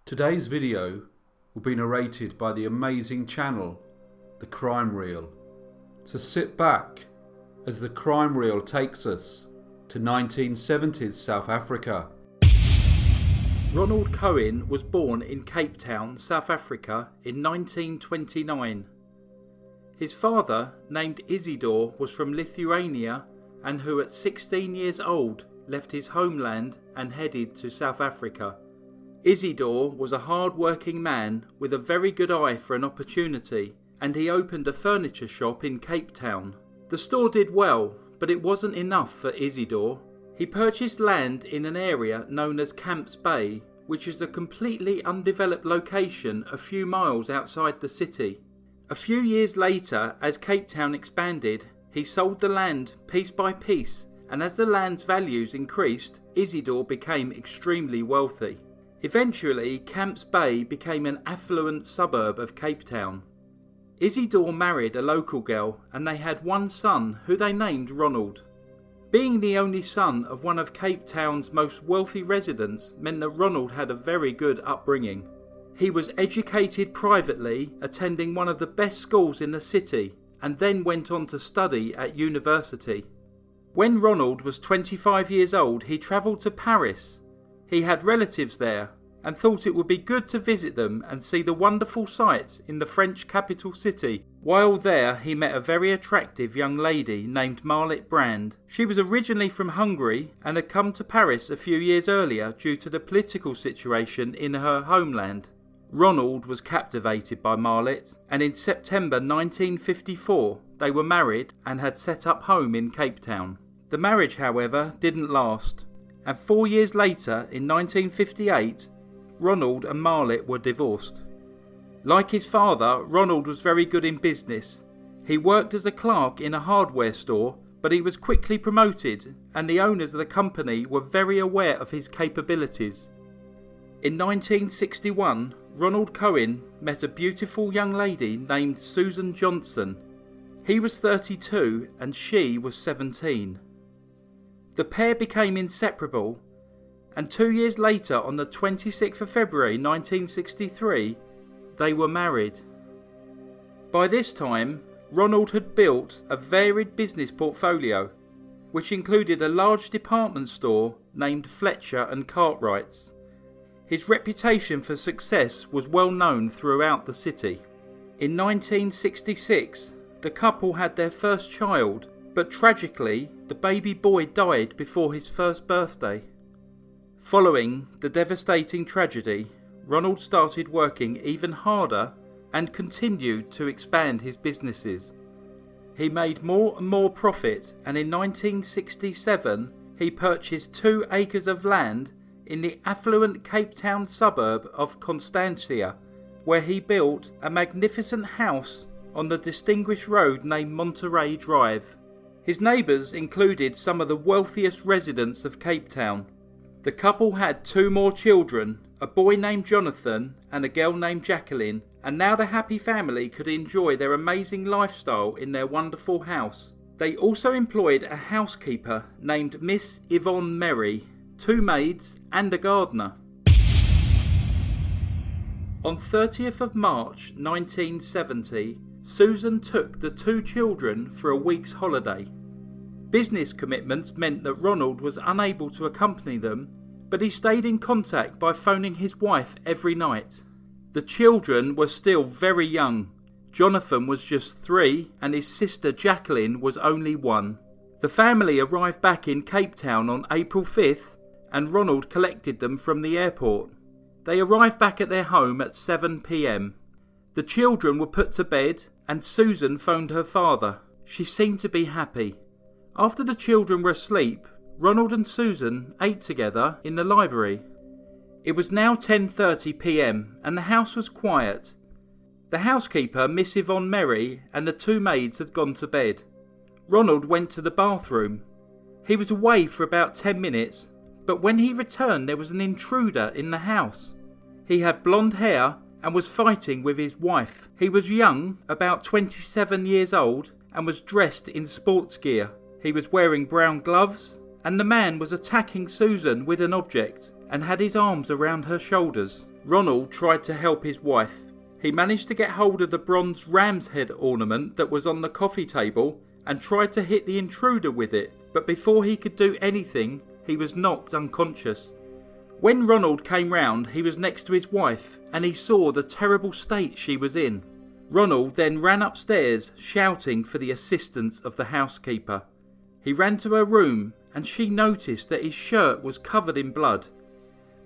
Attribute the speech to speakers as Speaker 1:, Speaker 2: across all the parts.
Speaker 1: Today's video will be narrated by the amazing channel, The Crime Reel. So sit back as The Crime Reel takes us to 1970s South Africa.
Speaker 2: Ronald Cohen was born in Cape Town, South Africa in 1929. His father, named Isidore, was from Lithuania and who at 16 years old left his homeland and headed to South Africa. Isidore was a hard-working man with a very good eye for an opportunity, and he opened a furniture shop in Cape Town. The store did well, but it wasn't enough for Isidore. He purchased land in an area known as Camps Bay, which is a completely undeveloped location a few miles outside the city. A few years later, as Cape Town expanded, he sold the land piece by piece, and as the land's values increased, Isidore became extremely wealthy. Eventually, Camps Bay became an affluent suburb of Cape Town. Isidore married a local girl and they had one son who they named Ronald. Being the only son of one of Cape Town's most wealthy residents meant that Ronald had a very good upbringing. He was educated privately, attending one of the best schools in the city, and then went on to study at university. When Ronald was 25 years old, he travelled to Paris. He had relatives there and thought it would be good to visit them and see the wonderful sights in the French capital city. While there, he met a very attractive young lady named Marliet Brand. She was originally from Hungary and had come to Paris a few years earlier due to the political situation in her homeland. Ronald was captivated by Marliet, and in September 1954 they were married and had set up home in Cape Town. The marriage, however, didn't last, and 4 years later, in 1958, Ronald and Marliet were divorced. Like his father, Ronald was very good in business. He worked as a clerk in a hardware store, but he was quickly promoted, and the owners of the company were very aware of his capabilities. In 1961, Ronald Cohen met a beautiful young lady named Susan Johnson. He was 32 and she was 17. The pair became inseparable, and 2 years later, on the 26th of February 1963, they were married. By this time, Ronald had built a varied business portfolio, which included a large department store named Fletcher and Cartwright's. His reputation for success was well known throughout the city. In 1966, the couple had their first child, but tragically, the baby boy died before his first birthday. Following the devastating tragedy, Ronald started working even harder and continued to expand his businesses. He made more and more profit, and in 1967 he purchased 2 acres of land in the affluent Cape Town suburb of Constantia, where he built a magnificent house on the distinguished road named Monterey Drive. His neighbours included some of the wealthiest residents of Cape Town. The couple had 2 more children, a boy named Jonathan and a girl named Jacqueline, and now the happy family could enjoy their amazing lifestyle in their wonderful house. They also employed a housekeeper named Miss Yvonne Merry, 2 maids and a gardener. On 30th of March 1970, Susan took the 2 children for a week's holiday. Business commitments meant that Ronald was unable to accompany them, but he stayed in contact by phoning his wife every night. The children were still very young. Jonathan was just 3 and his sister Jacqueline was only 1. The family arrived back in Cape Town on April 5th and Ronald collected them from the airport. They arrived back at their home at 7 p.m. The children were put to bed and Susan phoned her father. She seemed to be happy. After the children were asleep, Ronald and Susan ate together in the library. It was now 10:30 p.m. and the house was quiet. The housekeeper, Miss Yvonne Merry, and the 2 maids had gone to bed. Ronald went to the bathroom. He was away for about 10 minutes, but when he returned there was an intruder in the house. He had blonde hair and was fighting with his wife. He was young, about 27 years old, and was dressed in sports gear. He was wearing brown gloves, and the man was attacking Susan with an object and had his arms around her shoulders. Ronald tried to help his wife. He managed to get hold of the bronze ram's head ornament that was on the coffee table and tried to hit the intruder with it, but before he could do anything, he was knocked unconscious. When Ronald came round, he was next to his wife and he saw the terrible state she was in. Ronald then ran upstairs shouting for the assistance of the housekeeper. He ran to her room and she noticed that his shirt was covered in blood.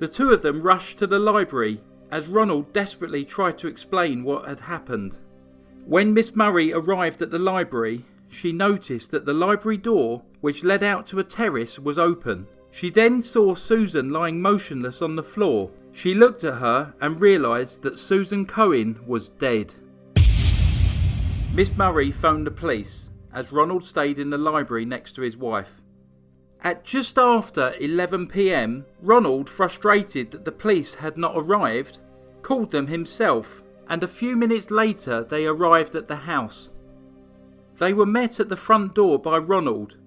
Speaker 2: The two of them rushed to the library as Ronald desperately tried to explain what had happened. When Miss Murray arrived at the library, she noticed that the library door, which led out to a terrace, was open. She then saw Susan lying motionless on the floor. She looked at her and realised that Susan Cohen was dead. Miss Murray phoned the police as Ronald stayed in the library next to his wife. At just after 11 p.m, Ronald, frustrated that the police had not arrived, called them himself, and a few minutes later they arrived at the house. They were met at the front door by Ronald,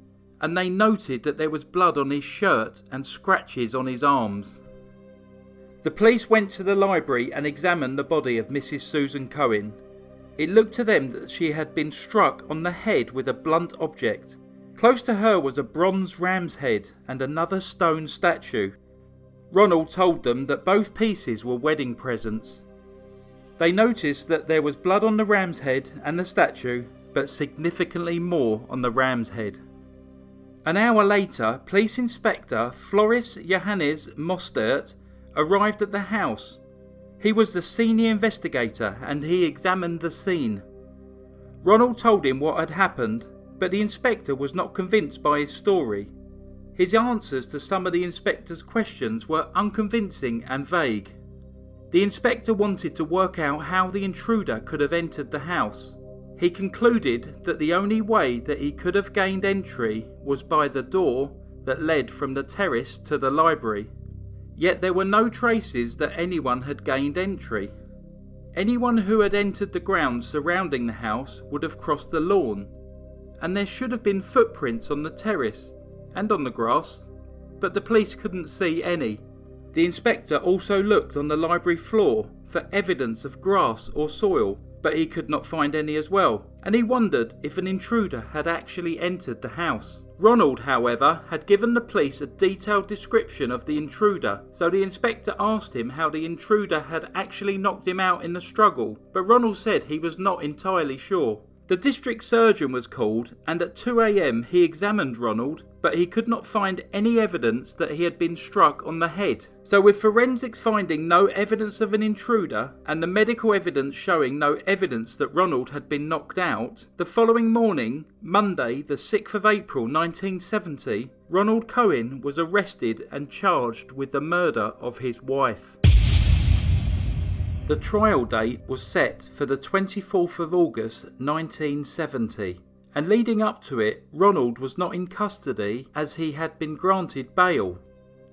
Speaker 2: and they noted that there was blood on his shirt and scratches on his arms. The police went to the library and examined the body of Mrs. Susan Cohen. It looked to them that she had been struck on the head with a blunt object. Close to her was a bronze ram's head and another stone statue. Ronald told them that both pieces were wedding presents. They noticed that there was blood on the ram's head and the statue, but significantly more on the ram's head. An hour later, Police Inspector Floris Johannes Mostert arrived at the house. He was the senior investigator and he examined the scene. Ronald told him what had happened, but the inspector was not convinced by his story. His answers to some of the inspector's questions were unconvincing and vague. The inspector wanted to work out how the intruder could have entered the house. He concluded that the only way that he could have gained entry was by the door that led from the terrace to the library. Yet there were no traces that anyone had gained entry. Anyone who had entered the grounds surrounding the house would have crossed the lawn, and there should have been footprints on the terrace and on the grass, but the police couldn't see any. The inspector also looked on the library floor for evidence of grass or soil, but he could not find any as well, and he wondered if an intruder had actually entered the house. Ronald, however, had given the police a detailed description of the intruder, so the inspector asked him how the intruder had actually knocked him out in the struggle, but Ronald said he was not entirely sure. The district surgeon was called, and at 2 a.m. he examined Ronald, but he could not find any evidence that he had been struck on the head. So with forensics finding no evidence of an intruder, and the medical evidence showing no evidence that Ronald had been knocked out, the following morning, Monday the 6th of April 1970, Ronald Cohen was arrested and charged with the murder of his wife. The trial date was set for the 24th of August 1970, and leading up to it, Ronald was not in custody as he had been granted bail.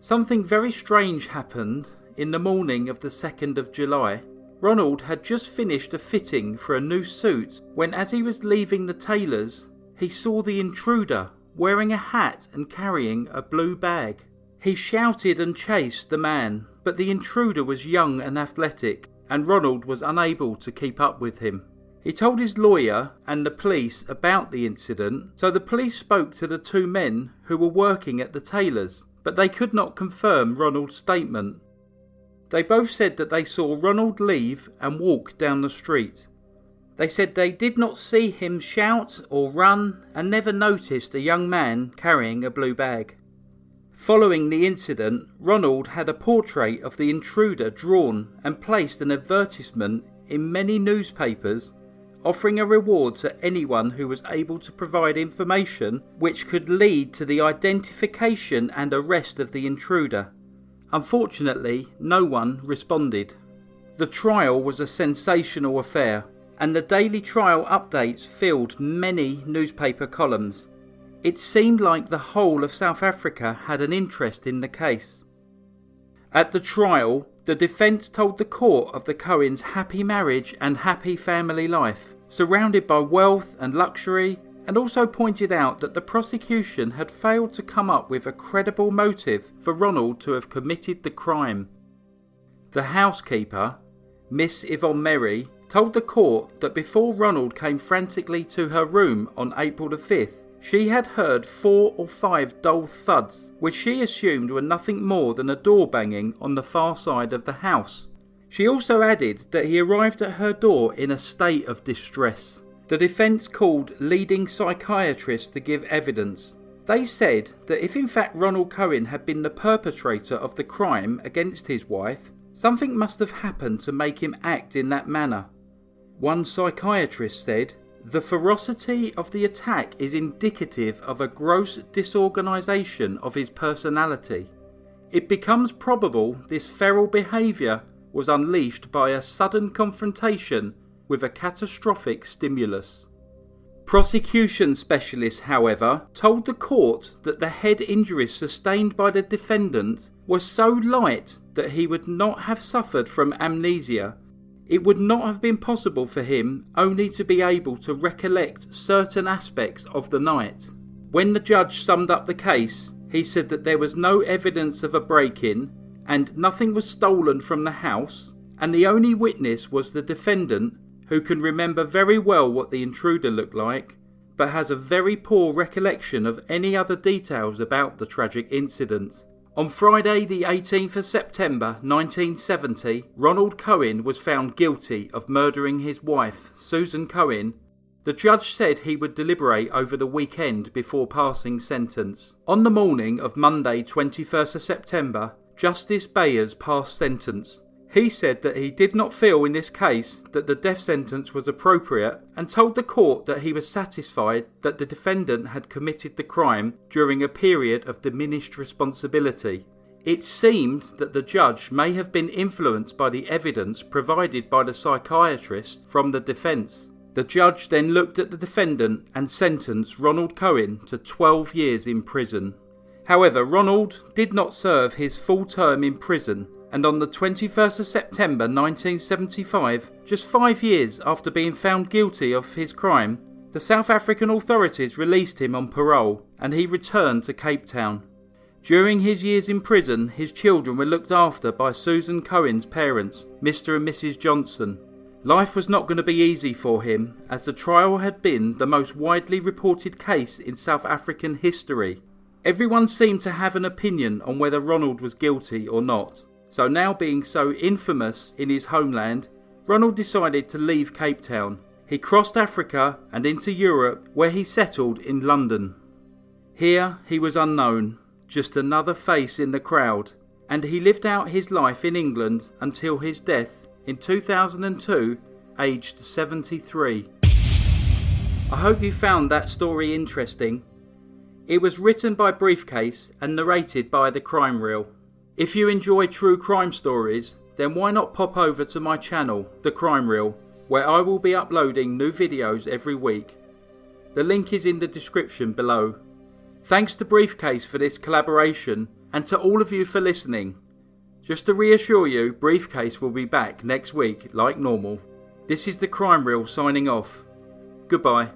Speaker 2: Something very strange happened in the morning of the 2nd of July. Ronald had just finished a fitting for a new suit when, as he was leaving the tailor's, he saw the intruder wearing a hat and carrying a blue bag. He shouted and chased the man, but the intruder was young and athletic, and Ronald was unable to keep up with him. He told his lawyer and the police about the incident, so the police spoke to the two men who were working at the tailor's, but they could not confirm Ronald's statement. They both said that they saw Ronald leave and walk down the street. They said they did not see him shout or run and never noticed a young man carrying a blue bag. Following the incident, Ronald had a portrait of the intruder drawn and placed an advertisement in many newspapers offering a reward to anyone who was able to provide information which could lead to the identification and arrest of the intruder. Unfortunately, no one responded. The trial was a sensational affair, and the daily trial updates filled many newspaper columns. It seemed like the whole of South Africa had an interest in the case. At the trial, the defence told the court of the Cohens' happy marriage and happy family life, surrounded by wealth and luxury, and also pointed out that the prosecution had failed to come up with a credible motive for Ronald to have committed the crime. The housekeeper, Miss Yvonne Merry, told the court that before Ronald came frantically to her room on April the 5th, she had heard 4 or 5 dull thuds, which she assumed were nothing more than a door banging on the far side of the house. She also added that he arrived at her door in a state of distress. The defence called leading psychiatrists to give evidence. They said that if in fact Ronald Cohen had been the perpetrator of the crime against his wife, something must have happened to make him act in that manner. One psychiatrist said, "The ferocity of the attack is indicative of a gross disorganisation of his personality. It becomes probable this feral behaviour was unleashed by a sudden confrontation with a catastrophic stimulus." Prosecution specialists, however, told the court that the head injuries sustained by the defendant were so light that he would not have suffered from amnesia. It would not have been possible for him only to be able to recollect certain aspects of the night. When the judge summed up the case, he said that there was no evidence of a break-in and nothing was stolen from the house, and the only witness was the defendant, who can remember very well what the intruder looked like, but has a very poor recollection of any other details about the tragic incident. On Friday the 18th of September 1970, Ronald Cohen was found guilty of murdering his wife, Susan Cohen. The judge said he would deliberate over the weekend before passing sentence. On the morning of Monday 21st of September, Justice Bayers passed sentence. He said that he did not feel in this case that the death sentence was appropriate and told the court that he was satisfied that the defendant had committed the crime during a period of diminished responsibility. It seemed that the judge may have been influenced by the evidence provided by the psychiatrist from the defence. The judge then looked at the defendant and sentenced Ronald Cohen to 12 years in prison. However, Ronald did not serve his full term in prison, and on the 21st of September 1975, just 5 years after being found guilty of his crime, the South African authorities released him on parole and he returned to Cape Town. During his years in prison, his children were looked after by Susan Cohen's parents, Mr. and Mrs. Johnson. Life was not going to be easy for him, as the trial had been the most widely reported case in South African history. Everyone seemed to have an opinion on whether Ronald was guilty or not. So now being so infamous in his homeland, Ronald decided to leave Cape Town. He crossed Africa and into Europe, where he settled in London. Here he was unknown, just another face in the crowd, and he lived out his life in England until his death in 2002, aged 73. I hope you found that story interesting. It was written by Briefcase and narrated by The Crime Reel. If you enjoy true crime stories, then why not pop over to my channel, The Crime Reel, where I will be uploading new videos every week. The link is in the description below. Thanks to Briefcase for this collaboration, and to all of you for listening. Just to reassure you, Briefcase will be back next week like normal. This is The Crime Reel signing off. Goodbye.